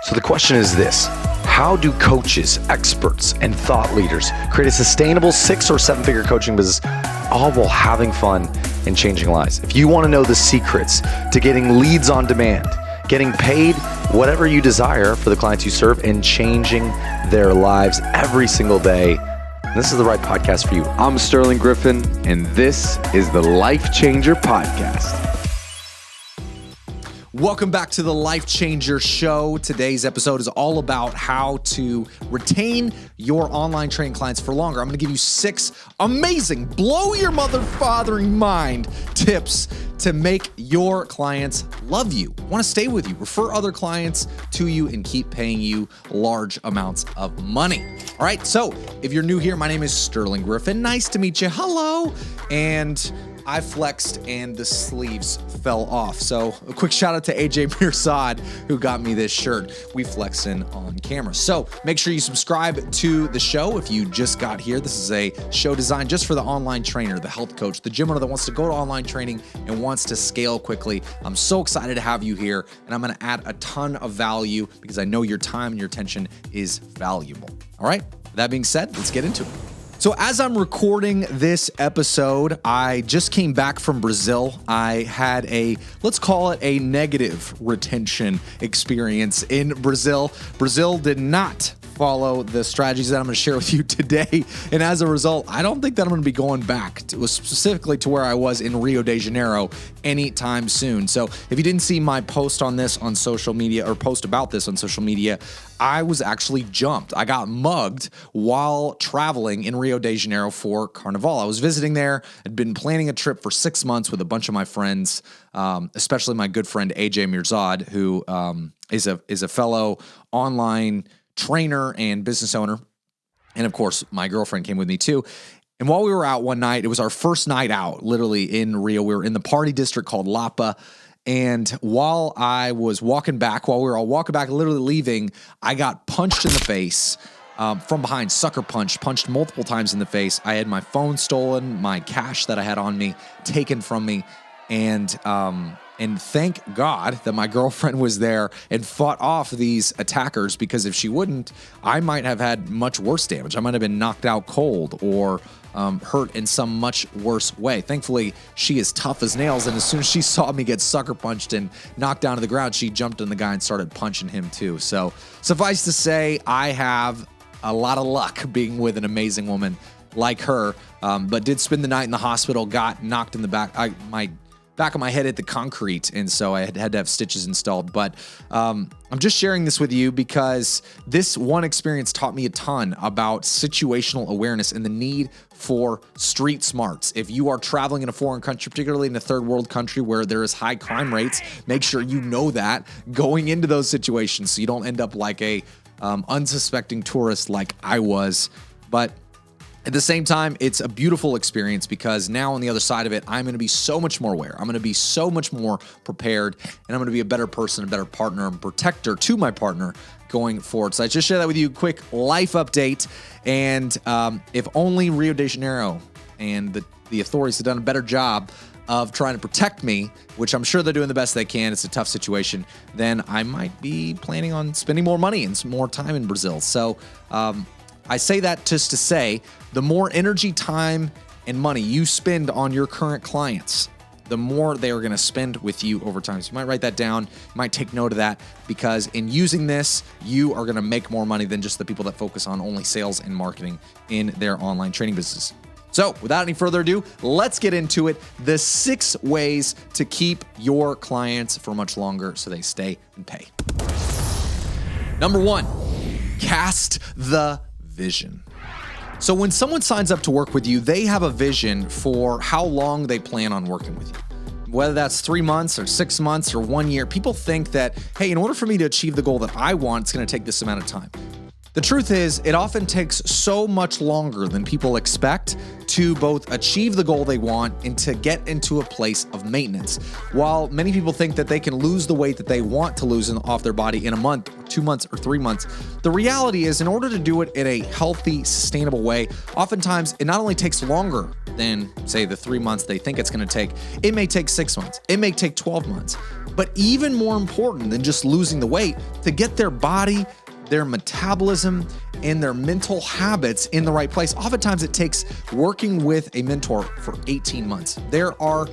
So the question is this: how do coaches, experts, and thought leaders create a sustainable 6 or 7 figure coaching business, all while having fun and changing lives? If you want to know the secrets to getting leads on demand, getting paid whatever you desire for the clients you serve, and changing their lives every single day, this is the right podcast for you. I'm Sterling Griffin, and this is the Life Changer Podcast. Welcome back to the Life Changer Show. Today's episode is all about how to retain your online training clients for longer. I'm going to give you 6 amazing, blow your mother-fathering mind tips to make your clients love you, want to stay with you, refer other clients to you, and keep paying you large amounts of money. All right, so if you're new here, my name is Sterling Griffin. Nice to meet you. Hello. And I flexed and the sleeves fell off. So a quick shout out to AJ Mirzad who got me this shirt. We flex in on camera. So make sure you subscribe to the show if you just got here. This is a show designed just for the online trainer, the health coach, the gym owner that wants to go to online training and wants to scale quickly. I'm so excited to have you here, and I'm going to add a ton of value because I know your time and your attention is valuable. All right. That being said, let's get into it. So as I'm recording this episode, I just came back from Brazil. I had let's call it a negative retention experience in Brazil. Brazil did not follow the strategies that I'm going to share with you today. And as a result, I don't think that I'm going to be going back specifically to where I was in Rio de Janeiro anytime soon. So if you didn't see my post on this on social media or post about this on social media, I was actually jumped. I got mugged while traveling in Rio de Janeiro for Carnival. I was visiting there. I'd been planning a trip for 6 months with a bunch of my friends, especially my good friend AJ Mirzad, who is a fellow online trainer and business owner. And of course, my girlfriend came with me too. And while we were out one night, it was our first night out, literally in Rio. We were in the party district called Lapa. And while we were all walking back, literally leaving, I got punched in the face from behind, sucker punched multiple times in the face. I had my phone stolen, my cash that I had on me taken from me. And thank God that my girlfriend was there and fought off these attackers, because if she wouldn't, I might have had much worse damage. I might have been knocked out cold or hurt in some much worse way. Thankfully, she is tough as nails, and as soon as she saw me get sucker punched and knocked down to the ground, she jumped on the guy and started punching him too. So suffice to say, I have a lot of luck being with an amazing woman like her, but did spend the night in the hospital, got knocked in the back. My back of my head hit the concrete, and so I had to have stitches installed. But I'm just sharing this with you because this one experience taught me a ton about situational awareness and the need for street smarts. If you are traveling in a foreign country, particularly in a third world country where there is high crime rates, make sure you know that going into those situations so you don't end up like a unsuspecting tourist like I was. But at the same time, it's a beautiful experience because now on the other side of it, I'm going to be so much more aware. I'm going to be so much more prepared, and I'm going to be a better person, a better partner, and protector to my partner going forward. So I just share that with you. Quick life update. And if only Rio de Janeiro and the authorities had done a better job of trying to protect me, which I'm sure they're doing the best they can, it's a tough situation, then I might be planning on spending more money and some more time in Brazil. So I say that just to say, the more energy, time, and money you spend on your current clients, the more they are going to spend with you over time. So you might write that down, you might take note of that, because in using this, you are going to make more money than just the people that focus on only sales and marketing in their online training business. So without any further ado, let's get into it. The 6 ways to keep your clients for much longer so they stay and pay. Number 1, cast the vision. So when someone signs up to work with you, they have a vision for how long they plan on working with you. Whether that's 3 months or 6 months or 1 year, people think that, hey, in order for me to achieve the goal that I want, it's going to take this amount of time. The truth is, it often takes so much longer than people expect to both achieve the goal they want and to get into a place of maintenance. While many people think that they can lose the weight that they want to lose off their body in a month, 2 months or 3 months. The reality is, in order to do it in a healthy, sustainable way, oftentimes it not only takes longer than, say, the 3 months they think it's going to take, it may take 6 months, it may take 12 months. But even more important than just losing the weight, to get their body, their metabolism, and their mental habits in the right place, oftentimes it takes working with a mentor for 18 months. There are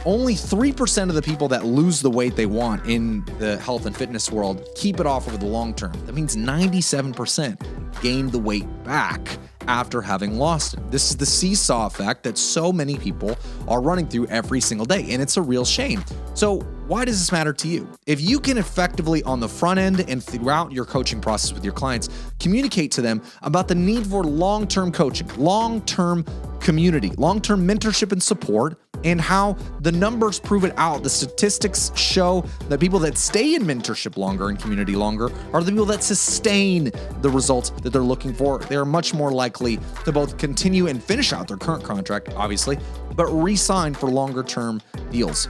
only 3% of the people that lose the weight they want in the health and fitness world keep it off over the long term. That means 97% gain the weight back after having lost it. This is the seesaw effect that so many people are running through every single day, and it's a real shame. So why does this matter to you? If you can effectively, on the front end and throughout your coaching process with your clients, communicate to them about the need for long-term coaching, long-term community, long-term mentorship and support, and how the numbers prove it out. The statistics show that people that stay in mentorship longer and community longer are the people that sustain the results that they're looking for. They are much more likely to both continue and finish out their current contract, obviously, but re-sign for longer term deals.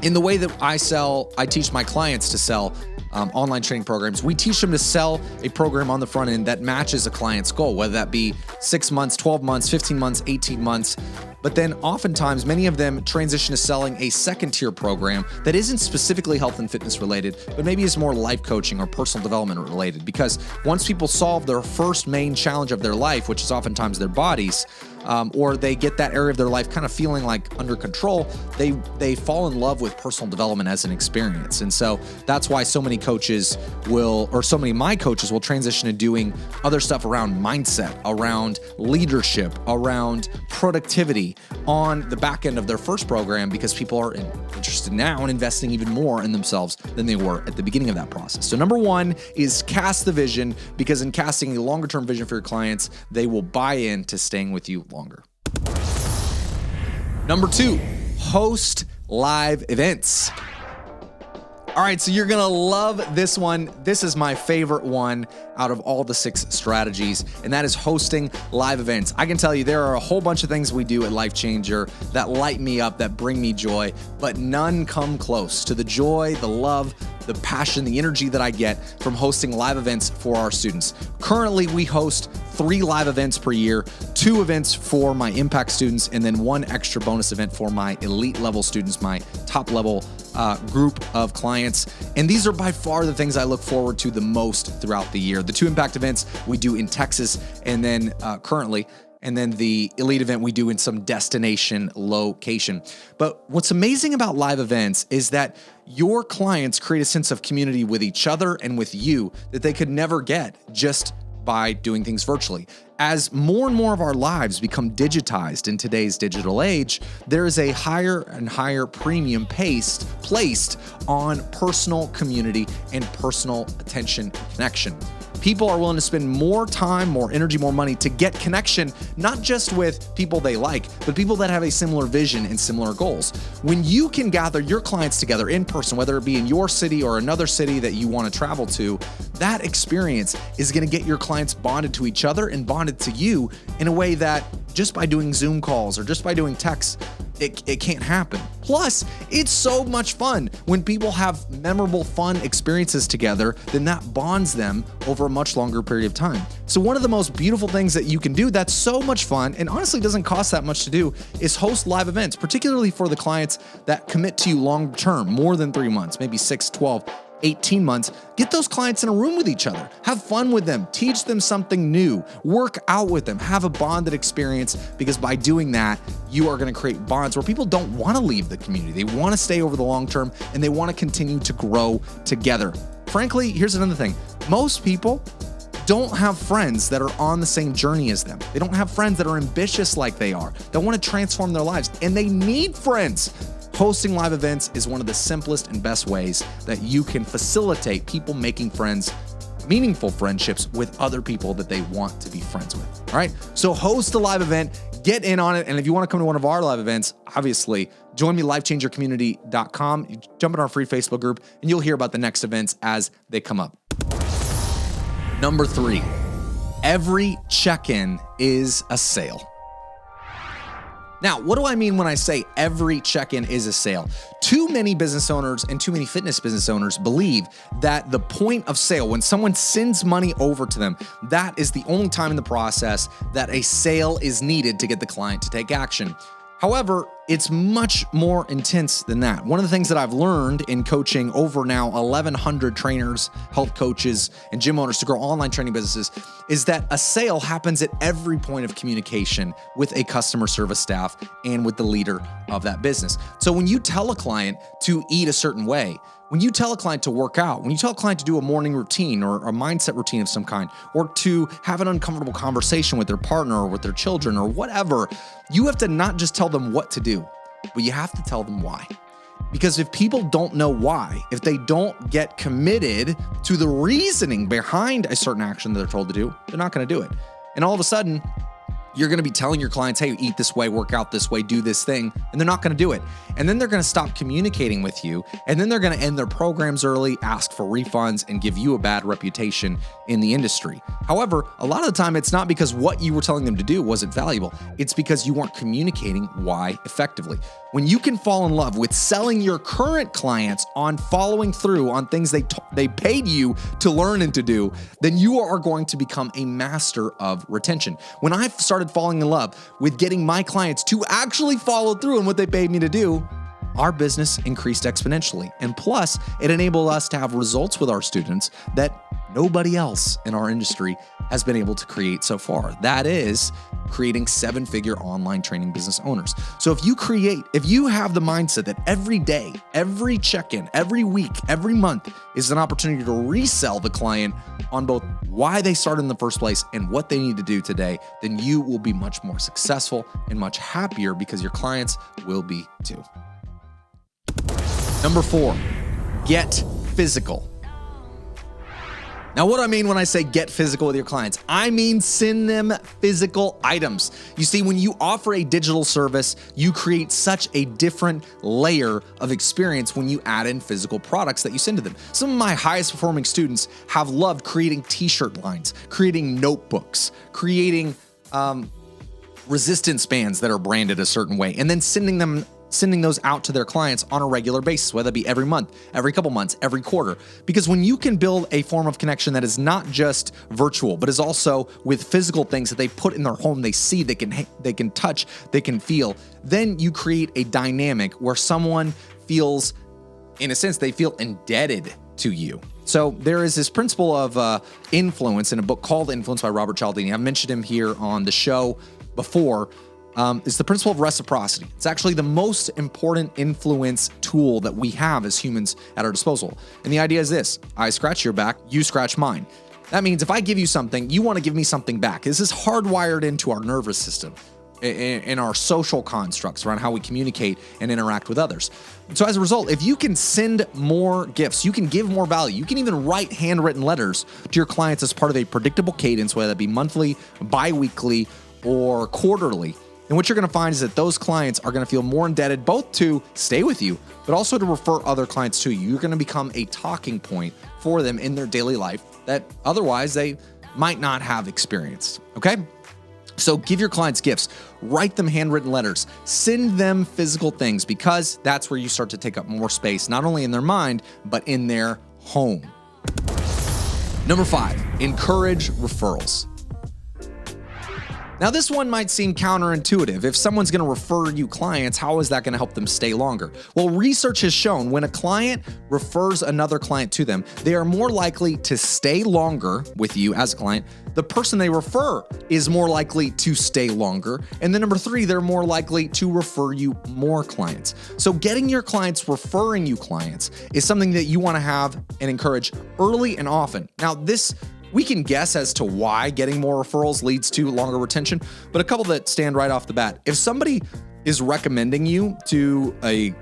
In the way that I teach my clients to sell online training programs. We teach them to sell a program on the front end that matches a client's goal, whether that be 6 months, 12 months, 15 months, 18 months. But then oftentimes, many of them transition to selling a second tier program that isn't specifically health and fitness related, but maybe is more life coaching or personal development related. Because once people solve their first main challenge of their life, which is oftentimes their bodies, or they get that area of their life kind of feeling like under control, they fall in love with personal development as an experience. And so that's why so many of my coaches will transition to doing other stuff around mindset, around leadership, around productivity on the back end of their first program, because people are interested now in investing even more in themselves than they were at the beginning of that process. So number one is cast the vision, because in casting a longer term vision for your clients, they will buy into staying with you longer. Number two, host live events. All right, so you're gonna love this one. This is my favorite one out of all the 6 strategies, and that is hosting live events. I can tell you there are a whole bunch of things we do at Life Changer that light me up, that bring me joy, but none come close to the joy, the love, the passion, the energy that I get from hosting live events for our students. Currently, we host 3 live events per year, 2 events for my impact students, and then 1 extra bonus event for my elite level students, my top level group of clients. And these are by far the things I look forward to the most throughout the year. The 2 impact events we do in Texas, and then currently, and then the elite event we do in some destination location. But what's amazing about live events is that your clients create a sense of community with each other and with you that they could never get just by doing things virtually. As more and more of our lives become digitized in today's digital age, there is a higher and higher premium placed on personal community and personal attention and connection. People are willing to spend more time, more energy, more money to get connection, not just with people they like, but people that have a similar vision and similar goals. When you can gather your clients together in person, whether it be in your city or another city that you want to travel to, that experience is going to get your clients bonded to each other and bonded to you in a way that just by doing Zoom calls or just by doing texts, it can't happen. Plus, it's so much fun. When people have memorable, fun experiences together, then that bonds them over a much longer period of time. So one of the most beautiful things that you can do that's so much fun and honestly doesn't cost that much to do is host live events, particularly for the clients that commit to you long term, more than 3 months, maybe 6, 12, 18 months. Get those clients in a room with each other. Have fun with them. Teach them something new. Work out with them. Have a bonded experience, because by doing that, you are going to create bonds where people don't want to leave the community. They want to stay over the long term, and they want to continue to grow together. Frankly, here's another thing. Most people don't have friends that are on the same journey as them. They don't have friends that are ambitious like they are, that want to transform their lives, and they need friends. Hosting live events is one of the simplest and best ways that you can facilitate people making friends, meaningful friendships with other people that they want to be friends with. All right. So host a live event, get in on it. And if you want to come to one of our live events, obviously join me, lifechangercommunity.com. You jump in our free Facebook group and you'll hear about the next events as they come up. Number 3, every check-in is a sale. Now, what do I mean when I say every check-in is a sale? Too many business owners and too many fitness business owners believe that the point of sale, when someone sends money over to them, that is the only time in the process that a sale is needed to get the client to take action. However, it's much more intense than that. One of the things that I've learned in coaching over now 1,100 trainers, health coaches, and gym owners to grow online training businesses is that a sale happens at every point of communication with a customer service staff and with the leader of that business. So when you tell a client to eat a certain way, when you tell a client to work out, when you tell a client to do a morning routine or a mindset routine of some kind, or to have an uncomfortable conversation with their partner or with their children or whatever, you have to not just tell them what to do, but you have to tell them why. Because if people don't know why, if they don't get committed to the reasoning behind a certain action that they're told to do, they're not going to do it. And all of a sudden, you're going to be telling your clients, hey, eat this way, work out this way, do this thing, and they're not going to do it. And then they're going to stop communicating with you, and then they're going to end their programs early, ask for refunds, and give you a bad reputation in the industry. However, a lot of the time, it's not because what you were telling them to do wasn't valuable. It's because you weren't communicating why effectively. When you can fall in love with selling your current clients on following through on things they paid you to learn and to do, then you are going to become a master of retention. When I started falling in love with getting my clients to actually follow through on what they paid me to do, our business increased exponentially. And plus, it enabled us to have results with our students that nobody else in our industry has been able to create so far. That is creating 7-figure online training business owners. So if you have the mindset that every day, every check-in, every week, every month is an opportunity to resell the client on both why they started in the first place and what they need to do today, then you will be much more successful and much happier because your clients will be too. Number 4, get physical. Now, what do I mean when I say get physical with your clients? I mean send them physical items. You see, when you offer a digital service, you create such a different layer of experience when you add in physical products that you send to them. Some of my highest performing students have loved creating t-shirt lines, creating notebooks, creating resistance bands that are branded a certain way, and then sending those out to their clients on a regular basis, whether it be every month, every couple months, every quarter. Because when you can build a form of connection that is not just virtual, but is also with physical things that they put in their home, they see, they can touch, they can feel, then you create a dynamic where someone feels, in a sense, they feel indebted to you. So there is this principle of influence in a book called Influence by Robert Cialdini. I've mentioned him here on the show before. It's the principle of reciprocity. It's actually the most important influence tool that we have as humans at our disposal. And the idea is this: I scratch your back, you scratch mine. That means if I give you something, you want to give me something back. This is hardwired into our nervous system, in our social constructs around how we communicate and interact with others. So as a result, if you can send more gifts, you can give more value, you can even write handwritten letters to your clients as part of a predictable cadence, whether that be monthly, bi-weekly, or quarterly. And what you're going to find is that those clients are going to feel more indebted both to stay with you, but also to refer other clients to you. You're going to become a talking point for them in their daily life that otherwise they might not have experienced. Okay? So give your clients gifts, write them handwritten letters, send them physical things, because that's where you start to take up more space, not only in their mind, but in their home. Number 5, encourage referrals. Now, this one might seem counterintuitive. If someone's going to refer you clients, how is that going to help them stay longer? Well, research has shown when a client refers another client to them, they are more likely to stay longer with you as a client. The person they refer is more likely to stay longer. And then number 3, they're more likely to refer you more clients. So getting your clients referring you clients is something that you want to have and encourage early and often. Now, we can guess as to why getting more referrals leads to longer retention, but a couple that stand right off the bat. If somebody is recommending you to a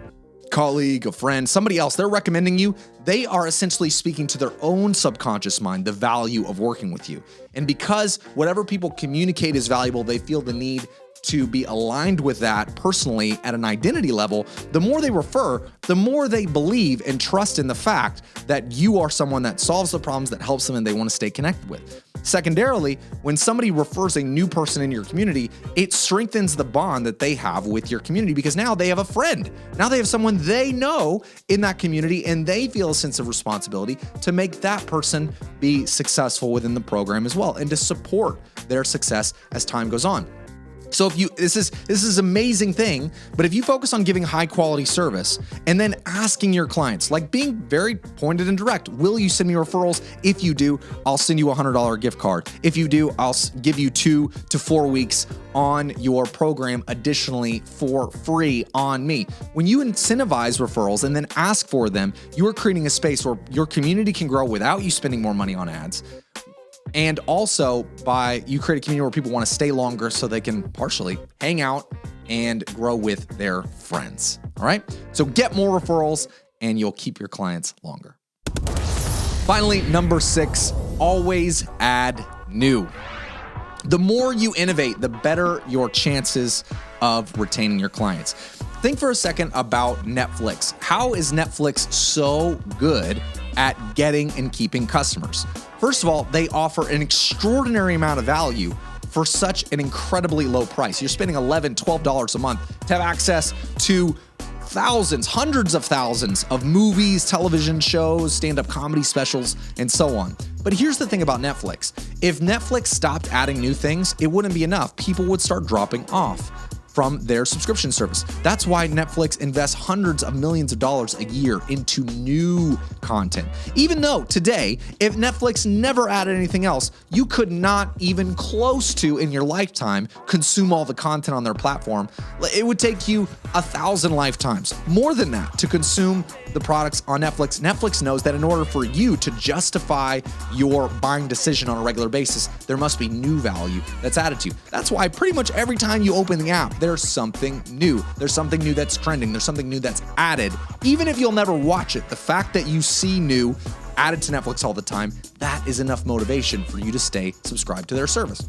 colleague, a friend, somebody else, they're recommending you, they are essentially speaking to their own subconscious mind the value of working with you. And because whatever people communicate is valuable, they feel the need to be aligned with that personally at an identity level. The more they refer, the more they believe and trust in the fact that you are someone that solves the problems, that helps them, and they want to stay connected with. Secondarily, when somebody refers a new person in your community, it strengthens the bond that they have with your community because now they have a friend. Now they have someone they know in that community, and they feel a sense of responsibility to make that person be successful within the program as well and to support their success as time goes on. So if you, this is amazing thing, but if you focus on giving high quality service and then asking your clients, like being very pointed and direct, will you send me referrals? If you do, I'll send you a $100 gift card. If you do, I'll give you 2 to 4 weeks on your program additionally for free on me. When you incentivize referrals and then ask for them, you are creating a space where your community can grow without you spending more money on ads. And also you create a community where people want to stay longer so they can partially hang out and grow with their friends. All right. So get more referrals and you'll keep your clients longer. Finally, number 6, always add new. The more you innovate, the better your chances of retaining your clients. Think for a second about Netflix. How is Netflix so good at getting and keeping customers? First of all, they offer an extraordinary amount of value for such an incredibly low price. You're spending $11, $12 a month to have access to thousands, hundreds of thousands of movies, television shows, stand-up comedy specials, and so on. But here's the thing about Netflix. If Netflix stopped adding new things, it wouldn't be enough. People would start dropping off from their subscription service. That's why Netflix invests hundreds of millions of dollars a year into new content. Even though today, if Netflix never added anything else, you could not even close to, in your lifetime, consume all the content on their platform. It would take you 1,000 lifetimes, more than that, to consume the products on Netflix. Netflix knows that in order for you to justify your buying decision on a regular basis, there must be new value that's added to you. That's why pretty much every time you open the app, there's something new. There's something new that's trending. There's something new that's added. Even if you'll never watch it, the fact that you see new added to Netflix all the time, that is enough motivation for you to stay subscribed to their service.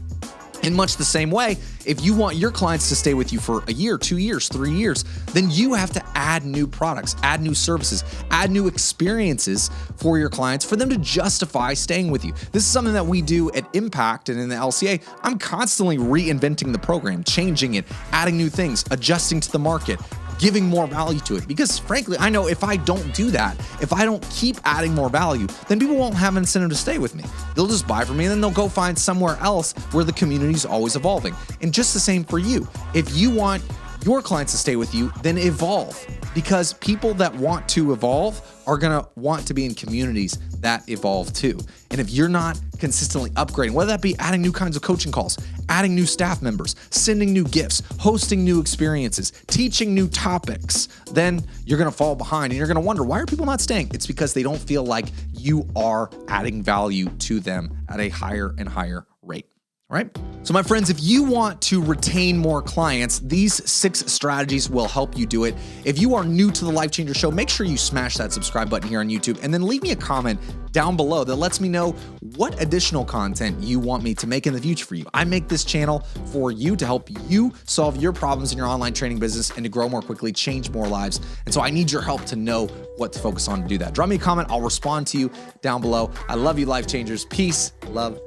In much the same way, if you want your clients to stay with you for a year, 2 years, 3 years, then you have to add new products, add new services, add new experiences for your clients for them to justify staying with you. This is something that we do at Impact and in the LCA. I'm constantly reinventing the program, changing it, adding new things, adjusting to the market, giving more value to it. Because frankly, I know if I don't do that, if I don't keep adding more value, then people won't have an incentive to stay with me. They'll just buy from me and then they'll go find somewhere else where the community is always evolving. And just the same for you. If you want your clients to stay with you, then evolve. Because people that want to evolve are going to want to be in communities that evolve too. And if you're not consistently upgrading, whether that be adding new kinds of coaching calls, adding new staff members, sending new gifts, hosting new experiences, teaching new topics, then you're going to fall behind and you're going to wonder, why are people not staying? It's because they don't feel like you are adding value to them at a higher and higher rate. All right. So my friends, if you want to retain more clients, these 6 strategies will help you do it. If you are new to the Life Changer Show, make sure you smash that subscribe button here on YouTube and then leave me a comment down below that lets me know what additional content you want me to make in the future for you. I make this channel for you to help you solve your problems in your online training business and to grow more quickly, change more lives. And so I need your help to know what to focus on to do that. Drop me a comment. I'll respond to you down below. I love you, Life Changers. Peace, love,